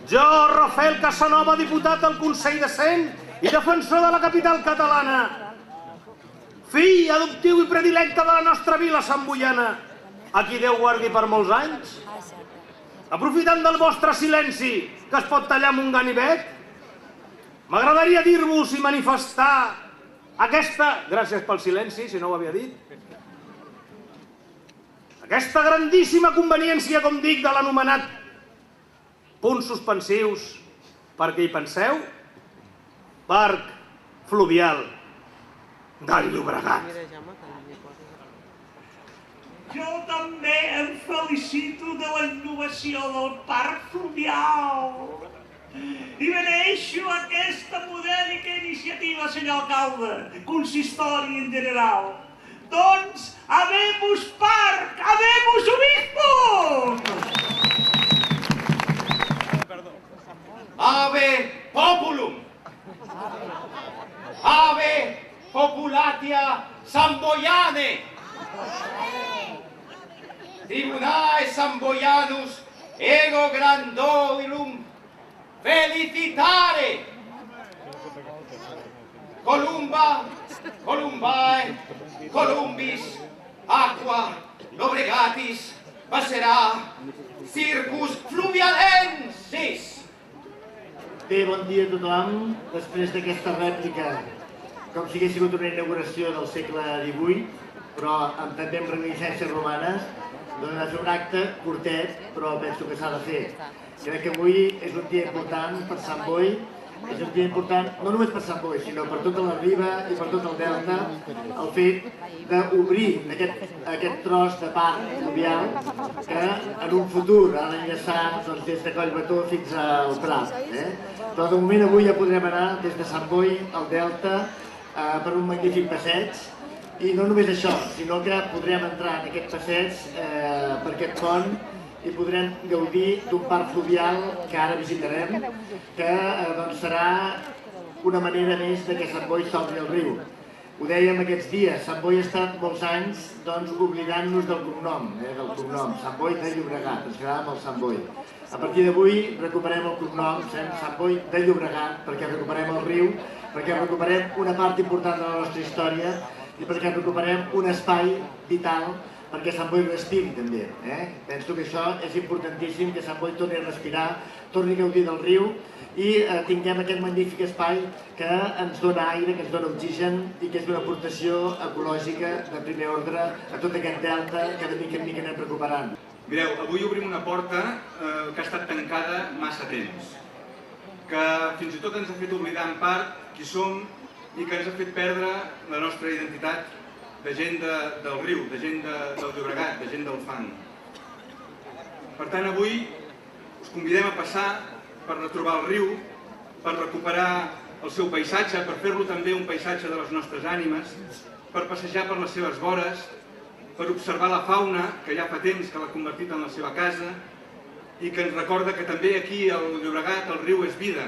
Jo, Rafael Casanova, diputat al Consell de Cent i defensor de la capital catalana, fill adoptiu i predilecte de la nostra vila santboiana, a qui Déu guardi per molts anys, aprofitant del vostre silenci, que es pot tallar amb un ganivet, m'agradaria dir-vos i manifestar aquesta... Gràcies pel silenci, si no ho havia dit. Aquesta grandíssima conveniència, com dic, de l'anomenat punts suspensius, perquè hi penseu, parc fluvial del Llobregat. Jo també em felicito de la innovació del parc fluvial i beneixo aquesta modèlica iniciativa, senyor alcalde, consistori en general. Doncs, habemus parc, habemus obispo! Ave populum! Ave populatia Samboiane! Tribunae Samboianus ego grandorum felicitare! Columba, Columbae, Columbis, aqua, Llobregatis, passerà, circus fluvialensis! Bé, bon dia a tothom. Després d'aquesta rèplica, com si hagués sigut una inauguració del segle XVIII, però també amb reminiscències romanes, doncs ha de fer un acte curtet, però penso que s'ha de fer. Crec que avui és un dia important per Sant Boi, és un dia important no només per Sant Boi, sinó per tota la riba i per tot el delta, el fet d'obrir aquest tros de parc fluvial que en un futur ha d'enllaçar des de Collbató fins al Prat. Però de moment avui ja podrem anar des de Sant Boi al delta per un magnífic passeig. I no només això, sinó que podrem entrar en aquest passeig per aquest pont i podrem gaudir d'un parc fluvial que ara visitarem, que serà una manera més que Sant Boi torni al riu. Ho dèiem aquests dies, Sant Boi ha estat molts anys oblidant-nos del cognom, Sant Boi de Llobregat, ens quedàvem al Sant Boi. A partir d'avui recuperem el cognom, Sant Boi de Llobregat, perquè recuperem el riu, perquè recuperem una part important de la nostra història i perquè recuperem un espai vital perquè Sant Boi respiri també. Penso que això és importantíssim, que Sant Boi torni a respirar, torni a gaudir del riu i tinguem aquest magnífic espai que ens dona aire, que ens dona oxigen i que és una aportació ecològica de primer ordre a tot aquest delta que de mica en mica anem recuperant. Mireu, avui obrim una porta que ha estat tancada massa temps, que fins i tot ens ha fet oblidar en part qui som i que ens ha fet perdre la nostra identitat de gent del riu, de gent del Llobregat, de gent del fang. Per tant, avui us convidem a passar per retrobar el riu, per recuperar el seu paisatge, per fer-lo també un paisatge de les nostres ànimes, per passejar per les seves vores, per observar la fauna, que ja fa temps que l'ha convertit en la seva casa, i que ens recorda que també aquí, al Llobregat, el riu és vida.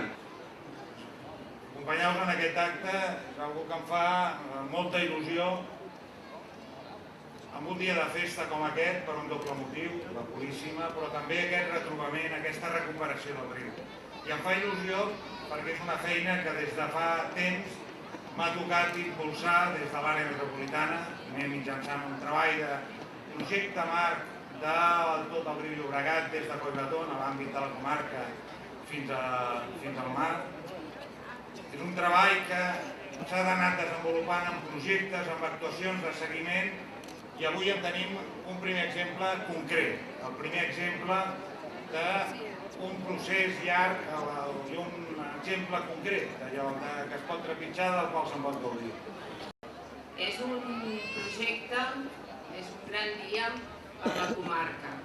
Acompanyar-vos en aquest acte és una que em fa molta il·lusió amb un dia de festa com aquest, per un doble motiu, la Puríssima, però també aquest retrobament, aquesta recuperació del riu. I em fa il·lusió perquè és una feina que des de fa temps m'ha tocat impulsar des de l'àrea metropolitana, mitjançant un treball de projecte marc de tot el riu Llobregat, des de Collbató, a l'àmbit de la comarca, fins al mar. És un treball que s'ha d'anar desenvolupant en projectes, en actuacions de seguiment, i avui en tenim un primer exemple concret, el primer exemple d'un procés llarg i un exemple concret, allò que es pot trepitjar, del qual se'n pot gaudir. És un projecte, és un gran dia per la comarca,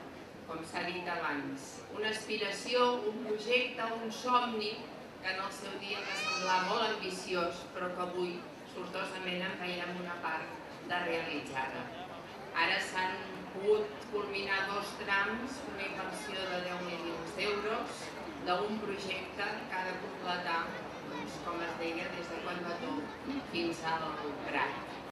com s'ha dit abans. Una aspiració, un projecte, un somni que en el seu dia va semblar molt ambiciós, però que avui, sortosament, en veiem una part de realitzada. Ara s'han pogut culminar 2 trams, una inversió de 10 milions d'euros, d'un projecte que ha de completar, com es deia, des de Collbató fins al Prat.